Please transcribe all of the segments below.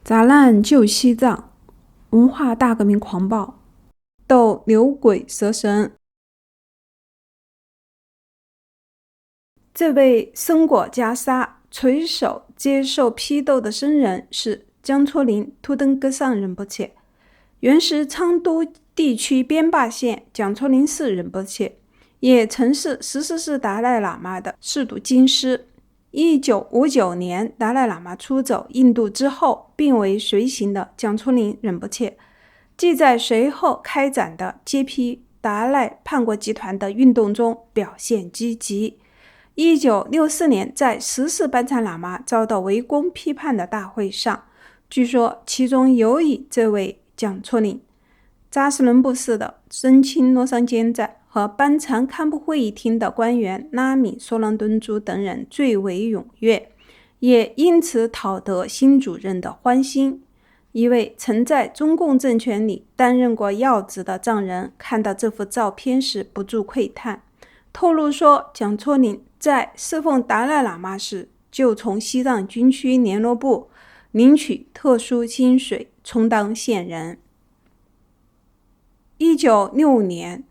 砸烂旧西藏，文化大革命狂暴，斗牛鬼蛇神。这位僧果袈裟垂手接受批斗的僧人是江撮林图登格桑仁波切，原是昌都地区边坝县江撮林寺仁波切，也曾是14世达赖喇嘛的侍读经师。1959年，达赖喇嘛出走印度之后，并为随行的江撮林仁波切，即在随后开展的揭批达赖叛国集团的运动中表现积极。1964年，在14班禅喇嘛遭到围攻批判的大会上，据说其中有以这位江撮林、扎什伦布寺的僧亲罗桑坚赞和班禅堪布会议厅的官员拉米索朗敦珠等人最为踊跃，也因此讨得新主任的欢心。一位曾在中共政权里担任过要职的藏人看到这幅照片时不住喟叹，透露说江撮林在侍奉达赖喇嘛时就从西藏军区联络部领取特殊薪水，充当线人。1965年，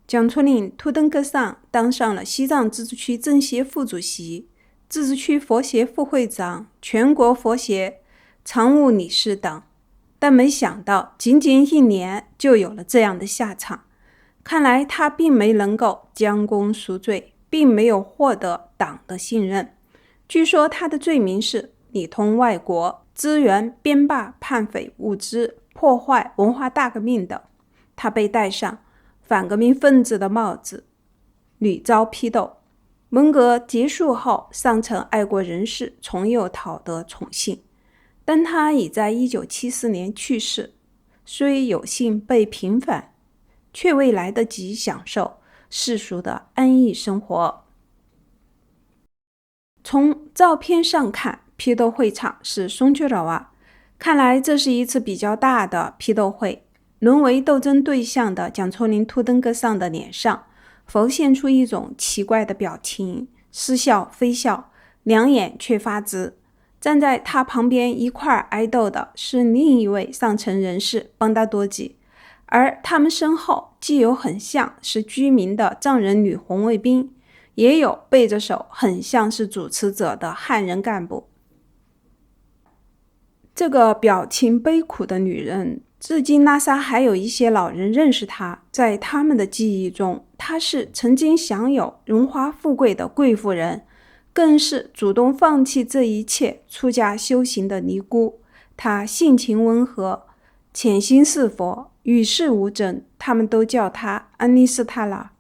江撮林图登格桑当上了西藏自治区政协副主席、自治区佛协副会长、全国佛协常务理事等，但没想到仅仅1年就有了这样的下场。看来他并没能够将功赎罪，并没有获得党的信任。据说他的罪名是里通外国、支援边坝叛匪物资、破坏文化大革命等。他被戴上反革命分子的帽子，屡遭批斗。文革结束后，上层爱国人士重又讨得宠幸，但他已在1974年去世，虽有幸被平反，却未来得及享受世俗的安逸生活。从照片上看，批斗会场是松觉罗瓦，看来这是一次比较大的批斗会。沦为斗争对象的江撮林图登格桑的脸上浮现出一种奇怪的表情，似笑非笑，两眼却发直。站在他旁边一块挨斗的是另一位上层人士邦达多吉，而他们身后既有很像是居民的藏人女红卫兵，也有背着手很像是主持者的汉人干部。这个表情悲苦的女人，至今拉萨还有一些老人认识她，在他们的记忆中，她是曾经享有荣华富贵的贵妇人，更是主动放弃这一切出家修行的尼姑。她性情温和，潜心是佛，与世无争，他们都叫她安妮斯塔拉。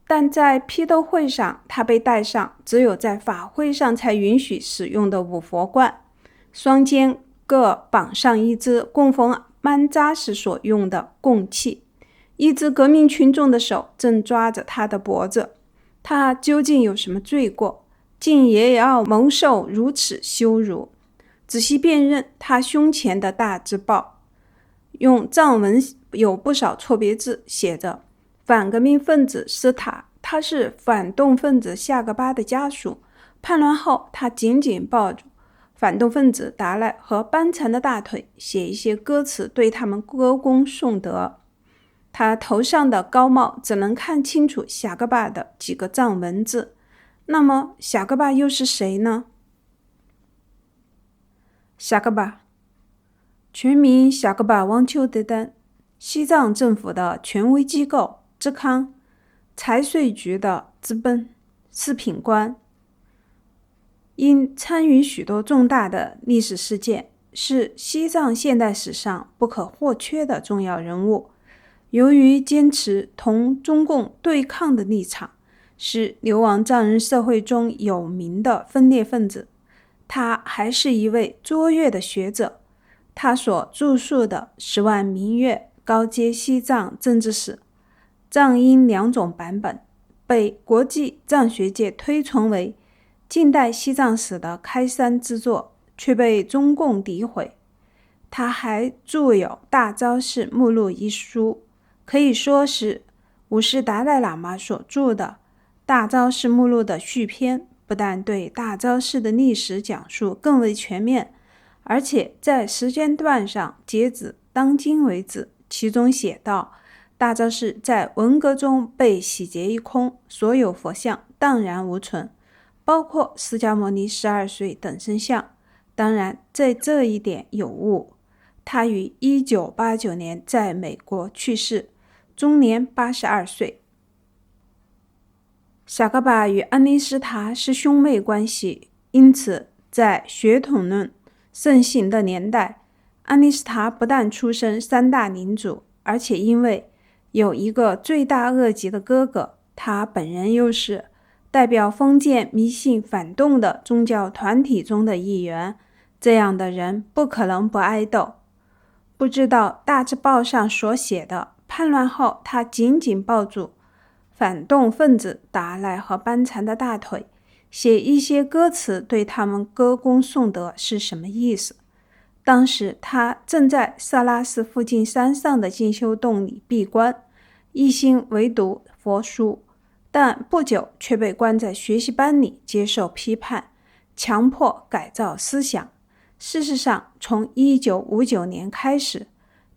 但在批斗会上，她被戴上只有在法会上才允许使用的五佛冠，双肩各绑上一只供奉曼扎时所用的供器，一只革命群众的手正抓着他的脖子。他究竟有什么罪过，竟也要蒙受如此羞辱？仔细辨认他胸前的大字报，用藏文有不少错别字，写着反革命分子斯塔，他是反动分子夏格巴的家属。叛乱后，他紧紧抱住反动分子达赖和班禅的大腿，写一些歌词对他们歌功颂德。他头上的高帽只能看清楚夏格巴的几个藏文字。那么夏格巴又是谁呢？夏格巴全名夏格巴汪丘德丹，西藏政府的权威机构支康财税局的资本四品官，因参与许多重大的历史事件，是西藏现代史上不可或缺的重要人物。由于坚持同中共对抗的立场，是流亡藏人社会中有名的分裂分子。他还是一位卓越的学者，他所著述的《10万明月高阶西藏政治史》藏英2种版本，被国际藏学界推崇为近代西藏史的开山之作，却被中共诋毁。他还著有《大昭寺目录》一书，可以说是五世达赖喇嘛所著的《大昭寺目录》的续篇，不但对大昭寺的历史讲述更为全面，而且在时间段上截止当今为止，其中写道，大昭寺在文革中被洗劫一空，所有佛像荡然无存，包括释迦牟尼12岁等身像。当然，在这一点有误。他于1989年在美国去世，终年82岁。萨格巴与安妮斯塔是兄妹关系，因此在血统论盛行的年代，安妮斯塔不但出身三大领主，而且因为有一个罪大恶极的哥哥，他本人又是代表封建迷信反动的宗教团体中的一员，这样的人不可能不爱斗。不知道大字报上所写的，叛乱后他紧紧抱住反动分子达赖和班禅的大腿，写一些歌词对他们歌功颂德是什么意思？当时他正在色拉寺附近山上的进修洞里闭关，一心唯读佛书，但不久却被关在学习班里接受批判，强迫改造思想。事实上，从1959年开始，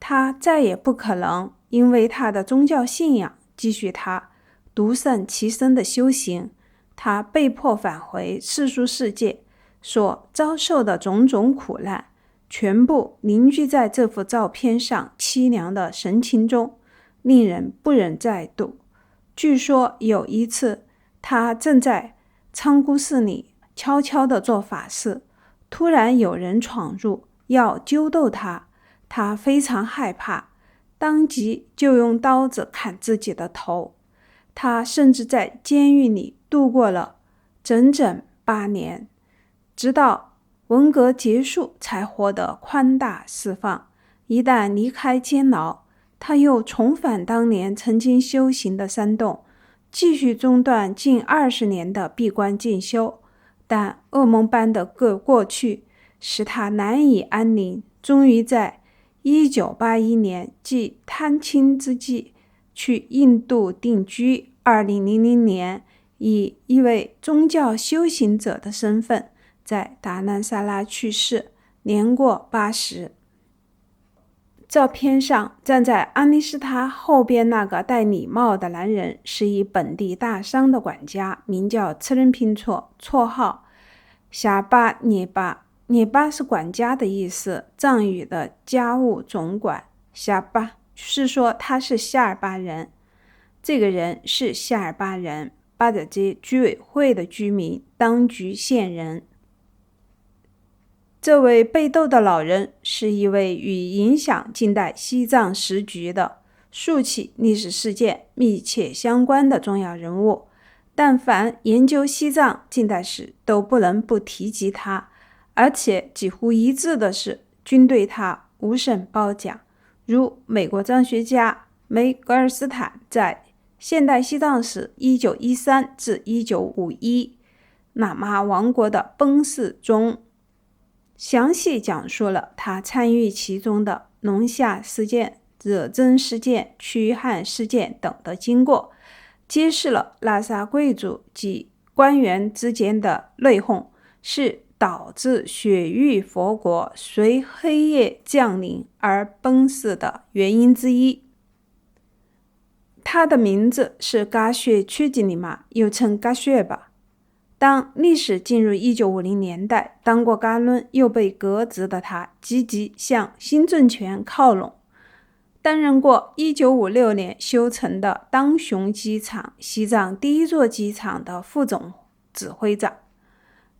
他再也不可能因为他的宗教信仰继续他独善其身的修行。他被迫返回世俗世界，所遭受的种种苦难，全部凝聚在这幅照片上凄凉的神情中，令人不忍再读。据说有一次，他正在仓姑寺里悄悄地做法事，突然有人闯入，要揪斗他，他非常害怕，当即就用刀子砍自己的头。他甚至在监狱里度过了整整8年，直到文革结束才获得宽大释放。一旦离开监牢，他又重返当年曾经修行的山洞，继续中断近20年的闭关进修。但噩梦般的过去使他难以安宁，终于在1981年即探亲之际去印度定居。2000年以一位宗教修行者的身份在达兰萨拉去世，年过80。照片上站在安妮斯塔后边那个戴礼帽的男人是一本地大商的管家，名叫次仁平措，绰号夏巴涅巴。涅巴是管家的意思，藏语的家务总管。夏巴是说他是夏尔巴人。这个人是夏尔巴人巴德基居委会的居民，当局线人。这位被斗的老人是一位与影响近代西藏时局的数起历史事件密切相关的重要人物，但凡研究西藏近代史都不能不提及他，而且几乎一致的是均对他无甚褒奖。如美国藏学家梅格尔斯坦在现代西藏史1913至1951喇嘛王国的崩逝中详细讲述了他参与其中的龙夏事件、惹真事件、屈汉事件等的经过，揭示了拉萨贵族及官员之间的内讧是导致雪域佛国随黑夜降临而崩逝的原因之一。他的名字是噶雪曲吉尼玛，又称噶雪巴。当历史进入1950年代，当过噶伦又被革职的他积极向新政权靠拢，担任过1956年修成的当雄机场，西藏第一座机场的副总指挥长。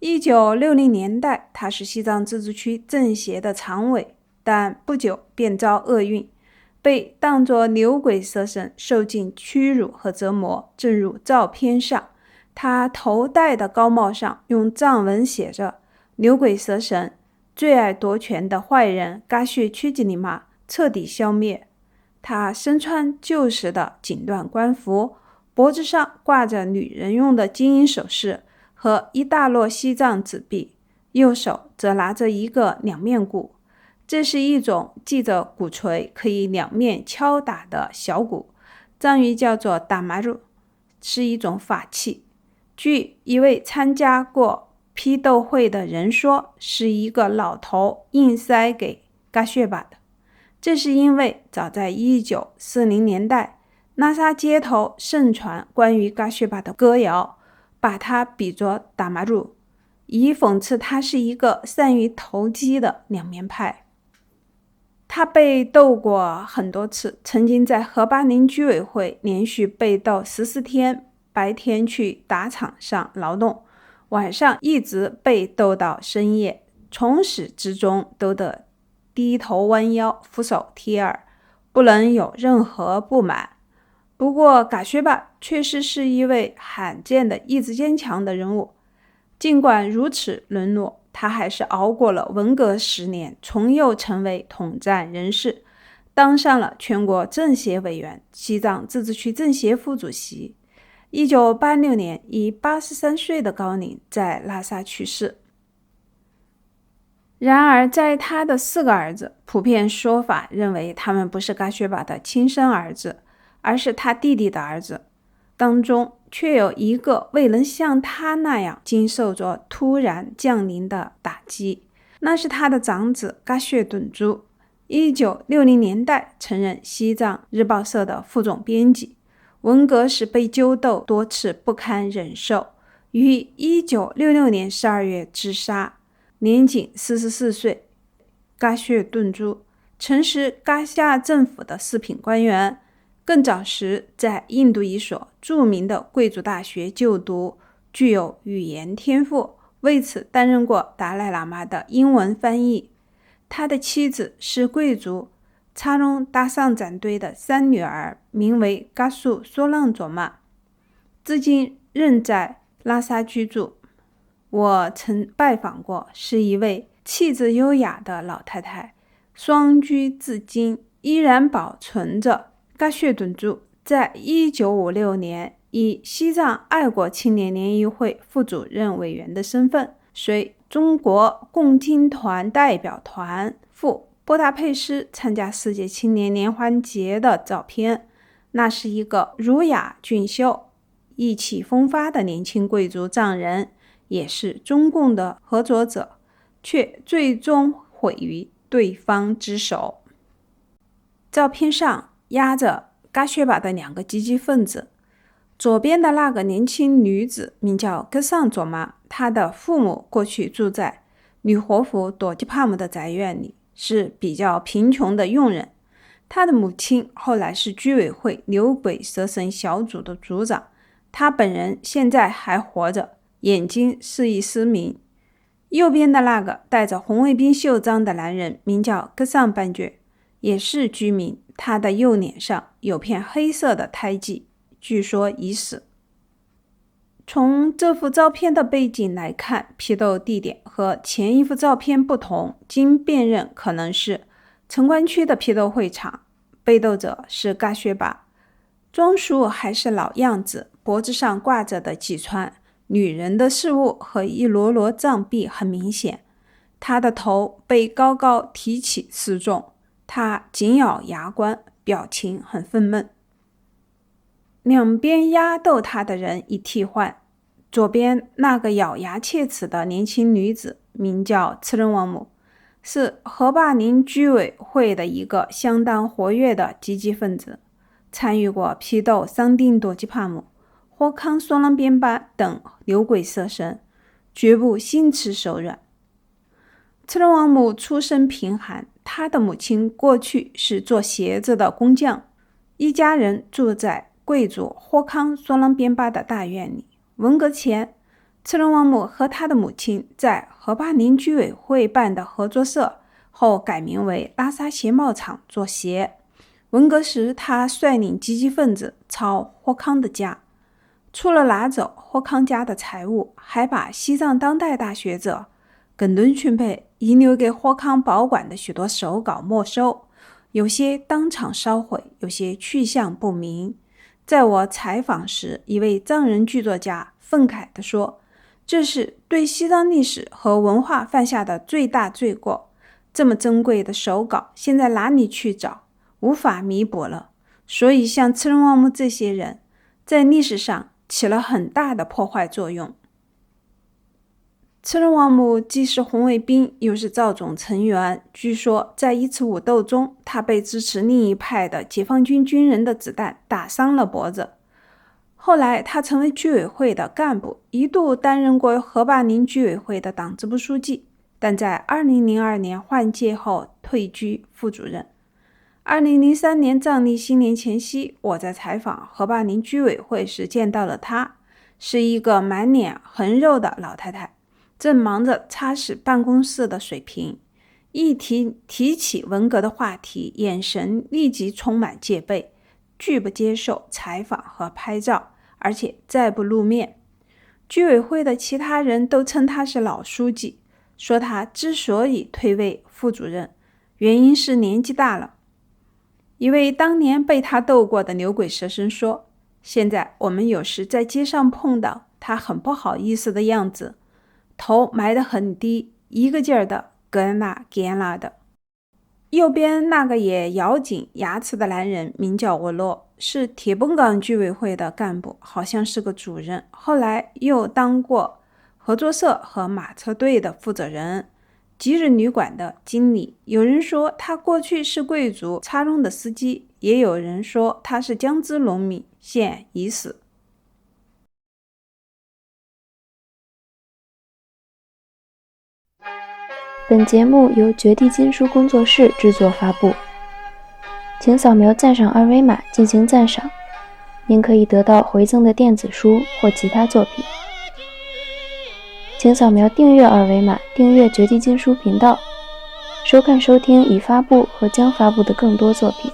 1960年代，他是西藏自治区政协的常委，但不久便遭厄运，被当作牛鬼蛇神受尽屈辱和折磨。正如照片上，他头戴的高帽上用藏文写着牛鬼蛇神最爱夺权的坏人噶雪曲吉尼玛彻底消灭。他身穿旧时的锦缎官服，脖子上挂着女人用的金银首饰和一大摞西藏纸币，右手则拿着一个两面鼓，这是一种系着鼓槌可以两面敲打的小鼓，藏语叫做达玛鲁，是一种法器。据一位参加过批斗会的人说是一个老头硬塞给噶雪巴的。这是因为早在1940年代，拉萨街头盛传关于噶雪巴的歌谣，把他比作达玛鲁，以讽刺他是一个善于投机的两面派。他被斗过很多次，曾经在河巴宁居委会连续被斗14天，白天去打场上劳动，晚上一直被斗到深夜，从始至终都得低头弯腰，俯首贴耳，不能有任何不满。不过噶雪巴确实是一位罕见的意志坚强的人物，尽管如此沦落，他还是熬过了文革10年，重又成为统战人士，当上了全国政协委员、西藏自治区政协副主席。1986年以83岁的高龄在拉萨去世。然而在他的4个儿子，普遍说法认为他们不是噶雪巴的亲生儿子，而是他弟弟的儿子，当中却有一个未能像他那样经受着突然降临的打击，那是他的长子噶雪顿珠。1960年代曾任西藏日报社的副总编辑，文革时被揪斗多次不堪忍受，于1966年12月自杀，年仅44岁。噶雪顿珠曾是噶夏政府的4品官员，更早时在印度一所著名的贵族大学就读，具有语言天赋，为此担任过达赖喇嘛的英文翻译。他的妻子是贵族查隆大上展队的3女儿，名为噶素梭浪佐玛，至今仍在拉萨居住。我曾拜访过，是一位气质优雅的老太太，双居至今，依然保存着噶雪顿珠在1956年以西藏爱国青年联谊会副主任委员的身份，随中国共青团代表团赴布达佩斯参加世界青年联欢节的照片。那是一个儒雅俊秀、意气风发的年轻贵族藏人，也是中共的合作者，却最终毁于对方之手。照片上压着噶雪巴的2个积极分子，左边的那个年轻女子名叫格桑佐玛，她的父母过去住在女活佛朵吉帕姆的宅院里，是比较贫穷的佣人。她的母亲后来是居委会牛鬼蛇神小组的组长，她本人现在还活着，眼睛是一失明。右边的那个戴着红卫兵袖章的男人名叫格桑班觉，也是居民，他的右脸上有片黑色的胎记，据说已死。从这幅照片的背景来看，批斗地点和前一幅照片不同，经辨认可能是城关区的批斗会场，被斗者是噶雪巴，装束还是老样子，脖子上挂着的几串女人的饰物和一摞摞藏币很明显。他的头被高高提起示众，他紧咬牙关，表情很愤懑。两边压斗他的人已替换，左边那个咬牙切齿的年轻女子名叫次仁王母，是河坝宁居委会的一个相当活跃的积极分子，参与过批斗桑丁朵吉帕姆、霍康双浪边巴等牛鬼蛇神，绝不心慈手软。次仁王母出身贫寒，她的母亲过去是做鞋子的工匠，一家人住在贵族霍康双浪边巴的大院里。文革前，次仁王母和他的母亲在河坝宁居委会办的合作社，后改名为拉萨鞋帽厂做鞋。文革时，他率领积极分子抄霍康的家，除了拿走霍康家的财物，还把西藏当代大学者耿敦钦佩遗留给霍康保管的许多手稿没收，有些当场烧毁，有些去向不明。在我采访时，一位藏人剧作家愤慨地说，这是对西藏历史和文化犯下的最大罪过，这么珍贵的手稿现在哪里去找，无法弥补了。所以像次仁王母这些人在历史上起了很大的破坏作用。此人王母既是红卫兵，又是赵总成员。据说在一次武斗中，他被支持另一派的解放军军人的子弹打伤了脖子。后来他成为居委会的干部，一度担任过河坝林居委会的党支部书记，但在2002年换届后退居副主任。2003年藏历新年前夕，我在采访河坝林居委会时见到了她，是一个满脸横肉的老太太，正忙着擦拭办公室的水瓶，一提起文革的话题，眼神立即充满戒备，拒不接受采访和拍照，而且再不露面。居委会的其他人都称他是老书记，说他之所以退位副主任，原因是年纪大了。一位当年被他斗过的牛鬼蛇神说，现在我们有时在街上碰到他很不好意思的样子，头埋得很低，一个劲儿的跟那干啦的。右边那个也咬紧牙齿的男人名叫沃洛，是铁崩岗居委会的干部，好像是个主任，后来又当过合作社和马车队的负责人，吉日旅馆的经理。有人说他过去是贵族插绒的司机，也有人说他是江孜农民，现已死。本节目由绝地金书工作室制作发布，请扫描赞赏二维码进行赞赏，您可以得到回赠的电子书或其他作品。请扫描订阅二维码订阅绝地金书频道，收看收听已发布和将发布的更多作品。